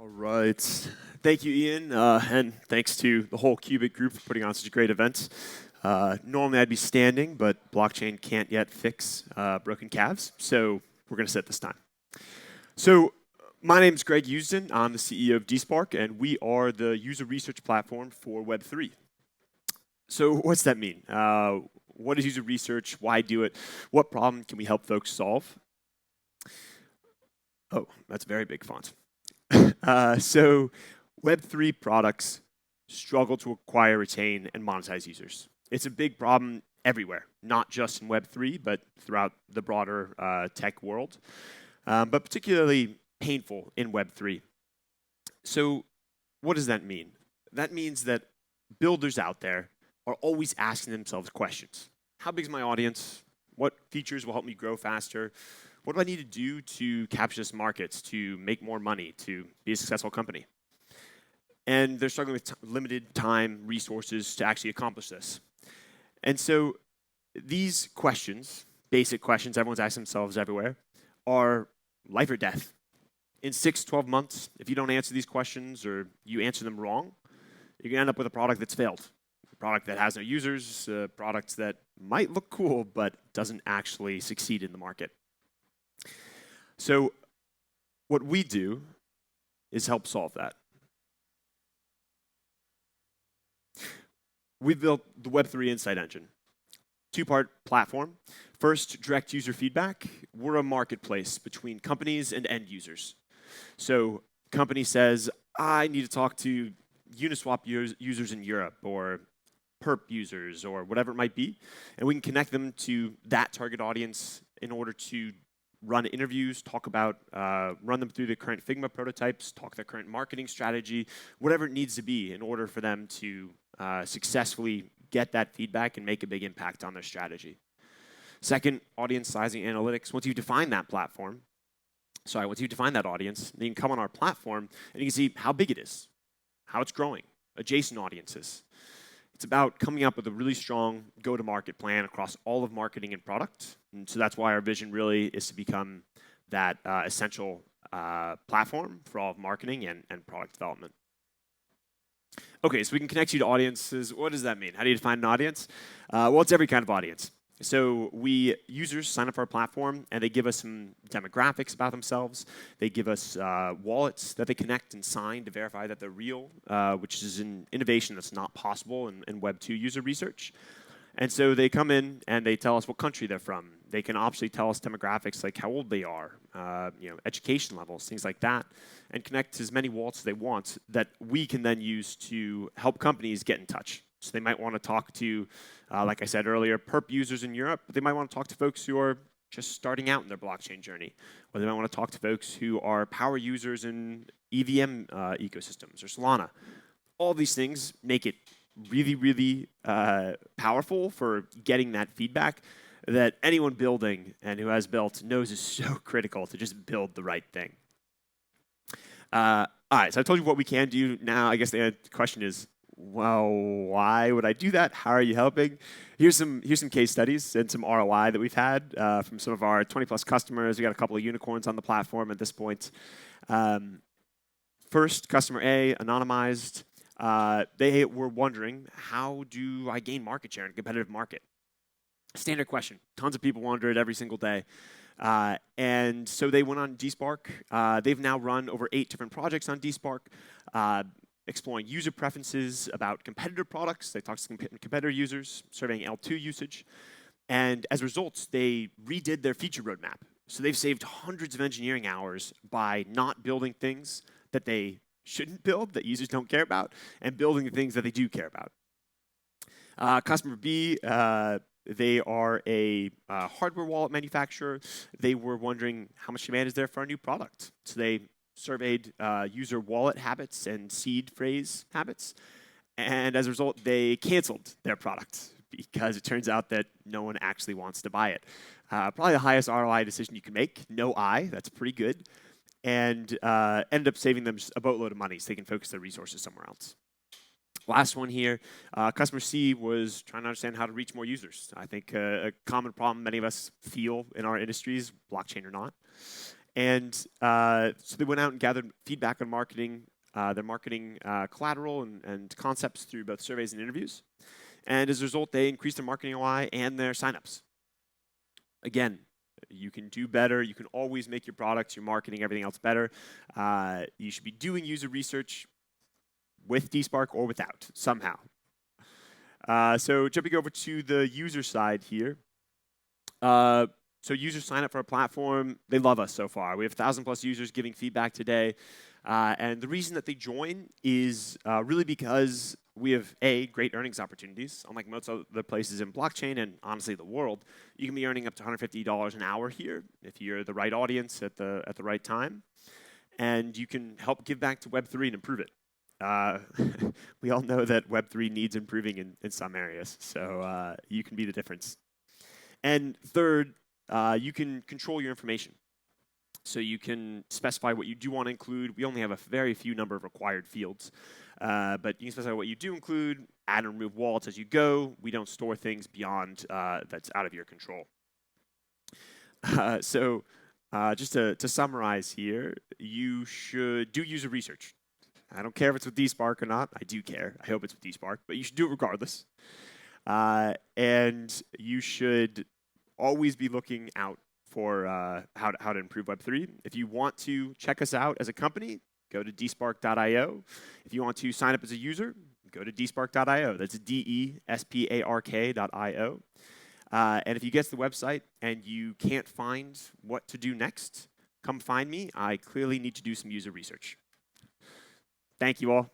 All right. Thank you, Ian, and thanks to the whole Qubit group for putting on such a great event. Normally I'd be standing, but blockchain can't yet fix broken calves, so we're going to sit this time. So my name is Greg Eusden. I'm the CEO of Despark, and we are the user research platform for Web3. So what's that mean? What is user research? Why do it? What problem can we help folks solve? Oh, that's very big font. So Web3 products struggle to acquire, retain, and monetize users. It's a big problem everywhere, not just in Web3, but throughout the broader tech world, but particularly painful in Web3. So what does that mean? That means that builders out there are always asking themselves questions. How big is my audience? What features will help me grow faster? What do I need to do to capture this market, to make more money, to be a successful company? And they're struggling with limited time, resources to actually accomplish this. And so these questions, basic questions everyone's asking themselves everywhere, are life or death. In 6, 12 months, if you don't answer these questions or you answer them wrong, you're going to end up with a product that's failed. A product that has no users, a product that might look cool but doesn't actually succeed in the market. So what we do is help solve that. We've built the Web3 Insight Engine, two-part platform. First, direct user feedback. We're a marketplace between companies and end users. So company says, I need to talk to Uniswap users in Europe or perp users or whatever it might be, and we can connect them to that target audience in order to run interviews, run them through the current Figma prototypes, talk their current marketing strategy, whatever it needs to be in order for them to successfully get that feedback and make a big impact on their strategy. Second, audience sizing analytics. Once you define that audience, then you can come on our platform and you can see how big it is, how it's growing, adjacent audiences. It's about coming up with a really strong go-to-market plan across all of marketing and product. And so that's why our vision really is to become that essential platform for all of marketing and product development. Okay, so we can connect you to audiences. What does that mean? How do you define an audience? Well, it's every kind of audience. So users sign up for our platform, and they give us some demographics about themselves. They give us wallets that they connect and sign to verify that they're real, which is an innovation that's not possible in Web2 user research. And so they come in, and they tell us what country they're from. They can obviously tell us demographics like how old they are, education levels, things like that, and connect as many wallets as they want that we can then use to help companies get in touch. So they might want to talk to, like I said earlier, perp users in Europe, but they might want to talk to folks who are just starting out in their blockchain journey. Or they might want to talk to folks who are power users in EVM ecosystems or Solana. All these things make it really, really powerful for getting that feedback that anyone building and who has built knows is so critical to just build the right thing. All right, so I told you what we can do. Now I guess the question is, well, why would I do that? How are you helping? Here's some case studies and some ROI that we've had from some of our 20+ customers. We got a couple of unicorns on the platform at this point. First, customer A, anonymized. They were wondering, how do I gain market share in a competitive market? Standard question. Tons of people wonder it every single day. And so they went on Despark. They've now run over 8 different projects on Despark. Exploring user preferences about competitor products. They talked to competitor users, surveying L2 usage. And as a result, they redid their feature roadmap. So they've saved hundreds of engineering hours by not building things that they shouldn't build, that users don't care about, and building the things that they do care about. Customer B, they are a hardware wallet manufacturer. They were wondering how much demand is there for a new product. So they surveyed user wallet habits and seed phrase habits. And as a result, they canceled their product because it turns out that no one actually wants to buy it. Probably the highest ROI decision you can make. No I, that's pretty good. And ended up saving them a boatload of money so they can focus their resources somewhere else. Last one here, customer C was trying to understand how to reach more users. I think a common problem many of us feel in our industries, blockchain or not. And so they went out and gathered feedback on marketing, their marketing collateral and concepts through both surveys and interviews. And as a result, they increased their marketing ROI and their signups. Again, you can do better. You can always make your products, your marketing, everything else better. You should be doing user research with Despark or without, somehow. So jumping over to the user side here. So users sign up for our platform. They love us so far. We have 1,000+ users giving feedback today. And the reason that they join is really because we have, A, great earnings opportunities. Unlike most other places in blockchain and honestly the world, you can be earning up to $150 an hour here if you're the right audience at the right time. And you can help give back to Web3 and improve it. We all know that Web3 needs improving in some areas. So you can be the difference. And third, you can control your information. So you can specify what you do want to include. We only have a very few number of required fields. But you can specify what you do include, add and remove wallets as you go. We don't store things beyond that's out of your control. So just to summarize here, you should do user research. I don't care if it's with Despark or not. I do care. I hope it's with Despark. But you should do it regardless. And you should always be looking out for how to improve Web3. If you want to check us out as a company, go to despark.io. If you want to sign up as a user, go to despark.io. That's despark.io. And if you get to the website and you can't find what to do next, come find me. I clearly need to do some user research. Thank you all.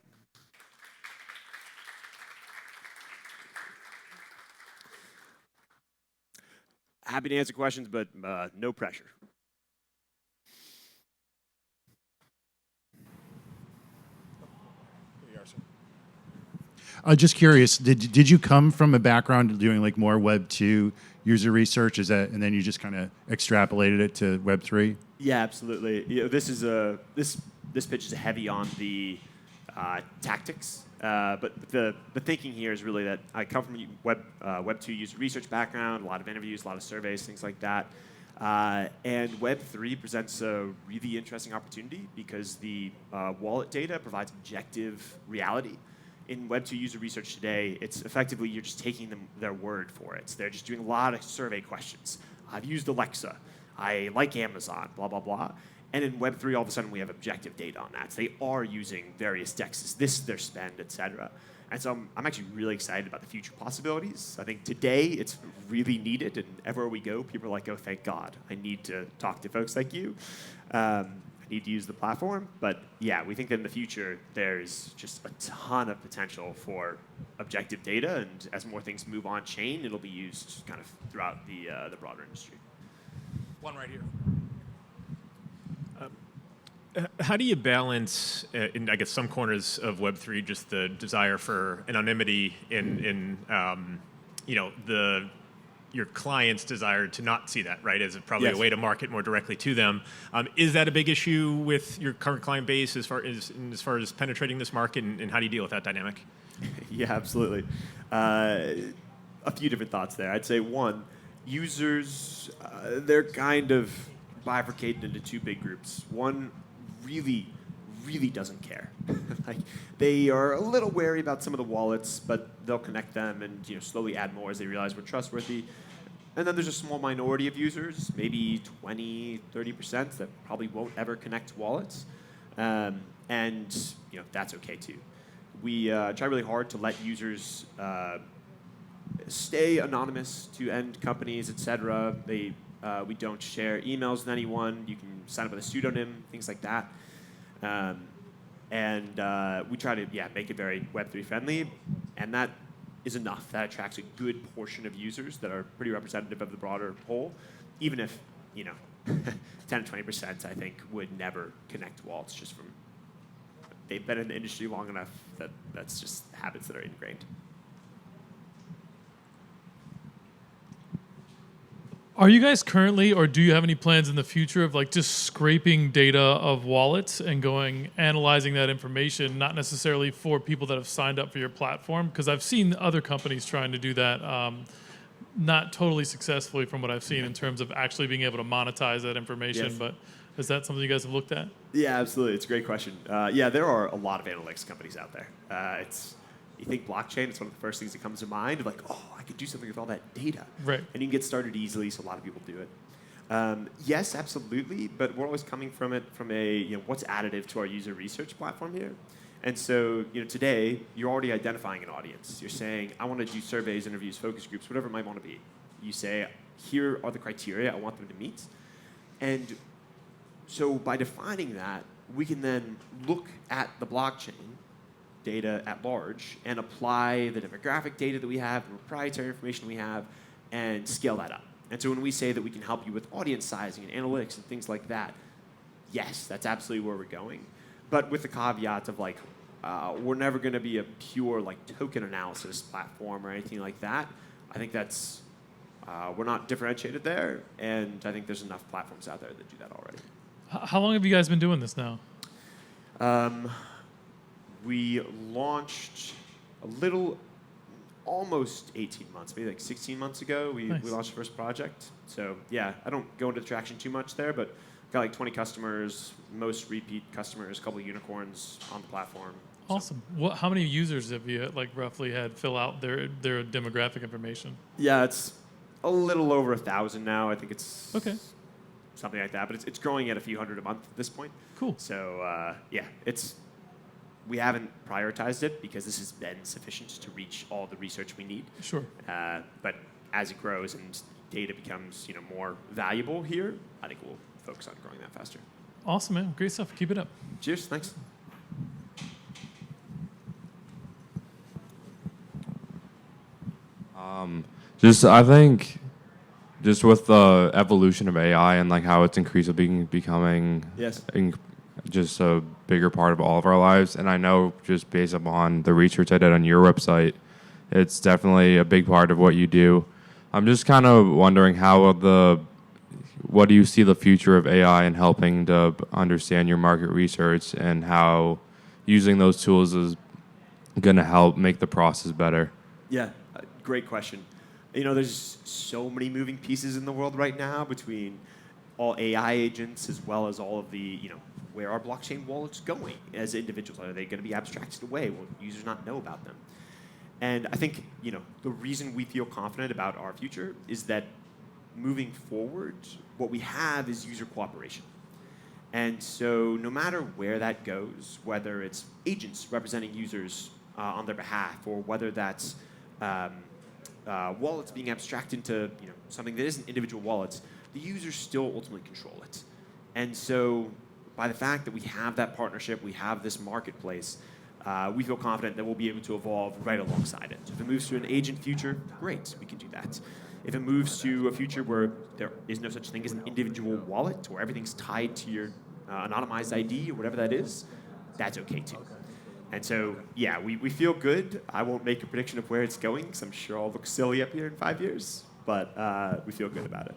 Happy to answer questions, but no pressure. Just curious, did you come from a background of doing like more Web 2 user research? And then you just kind of extrapolated it to Web 3? Yeah, absolutely. This pitch is heavy on the tactics, but the thinking here is really that I come from Web 2 user research background, a lot of interviews, a lot of surveys, things like that. And Web 3 presents a really interesting opportunity because the wallet data provides objective reality. In Web 2 user research today, it's effectively you're just taking their word for it. They're just doing a lot of survey questions. I've used Alexa. I like Amazon, blah, blah, blah. And in Web 3, all of a sudden, we have objective data on that. So they are using various dexes. This is their spend, et cetera. And so I'm actually really excited about the future possibilities. I think today it's really needed, and everywhere we go, people are like, oh, thank God. I need to talk to folks like you. I need to use the platform. But yeah, we think that in the future, there's just a ton of potential for objective data. And as more things move on chain, it'll be used kind of throughout the broader industry. One right here. How do you balance, in I guess some corners of Web3, just the desire for anonymity in your client's desire to not see that, right? As probably Yes. a way to market more directly to them. Is that a big issue with your current client base as far as penetrating this market, and how do you deal with that dynamic? Yeah, absolutely. A few different thoughts there. I'd say one, users, they're kind of bifurcated into two big groups. One really doesn't care. Like they are a little wary about some of the wallets, but they'll connect them and slowly add more as they realize we're trustworthy. And then there's a small minority of users, maybe 20, 30%, that probably won't ever connect to wallets. And that's okay too. We try really hard to let users stay anonymous to end companies, etc. We don't share emails with anyone. You can sign up with a pseudonym, things like that. And we try to make it very Web3 friendly, and that is enough. That attracts a good portion of users that are pretty representative of the broader whole, even if 10 to 20% I think would never connect to wallets just from they've been in the industry long enough that that's just habits that are ingrained. Are you guys currently, or do you have any plans in the future of like just scraping data of wallets and analyzing that information, not necessarily for people that have signed up for your platform? Because I've seen other companies trying to do that, not totally successfully from what I've seen in terms of actually being able to monetize that information. Yes. But Is that something you guys have looked at? Yeah, absolutely. It's a great question. Yeah, there are a lot of analytics companies out there. You think blockchain, it's one of the first things that comes to mind, like, oh, I could do something with all that data. Right. And you can get started easily, so a lot of people do it. Yes, absolutely, but we're always coming from it from a, what's additive to our user research platform here. And so, today, you're already identifying an audience. You're saying, I want to do surveys, interviews, focus groups, whatever it might want to be. You say, here are the criteria I want them to meet. And so by defining that, we can then look at the blockchain data at large and apply the demographic data that we have, the proprietary information we have, and scale that up. And so when we say that we can help you with audience sizing and analytics and things like that, yes, that's absolutely where we're going. But with the caveat of we're never going to be a pure token analysis platform or anything like that. I think that's we're not differentiated there, and I think there's enough platforms out there that do that already. How long have you guys been doing this now? We launched almost 18 months, maybe 16 months ago. We launched the first project. So yeah, I don't go into the traction too much there, but got 20 customers, most repeat customers, a couple of unicorns on the platform. Awesome. How many users have you roughly had fill out their demographic information? Yeah, it's a little over 1,000 now. I think it's okay. Something like that, but it's growing at a few hundred a month at this point. Cool. So yeah, we haven't prioritized it because this has been sufficient to reach all the research we need. Sure. But as it grows and data becomes more valuable here, I think we'll focus on growing that faster. Awesome, man. Great stuff. Keep it up. Cheers. Thanks. I think just with the evolution of AI and how it's increasingly becoming just a bigger part of all of our lives. And I know just based upon the research I did on your website, it's definitely a big part of what you do. I'm just kind of wondering what do you see the future of AI in helping to understand your market research and how using those tools is going to help make the process better? Yeah, great question. There's so many moving pieces in the world right now between all AI agents as well as all of the, where are blockchain wallets going as individuals? Are they going to be abstracted away? Will users not know about them? And I think, the reason we feel confident about our future is that moving forward, what we have is user cooperation. And so no matter where that goes, whether it's agents representing users on their behalf or whether that's wallets being abstracted into something that isn't individual wallets, the users still ultimately control it. And so by the fact that we have that partnership, we have this marketplace, we feel confident that we'll be able to evolve right alongside it. So if it moves to an agent future, great, we can do that. If it moves to a future where there is no such thing as an individual wallet, where everything's tied to your anonymized ID or whatever that is, that's okay too. And so, yeah, we feel good. I won't make a prediction of where it's going because I'm sure I'll look silly up here in 5 years, but we feel good about it.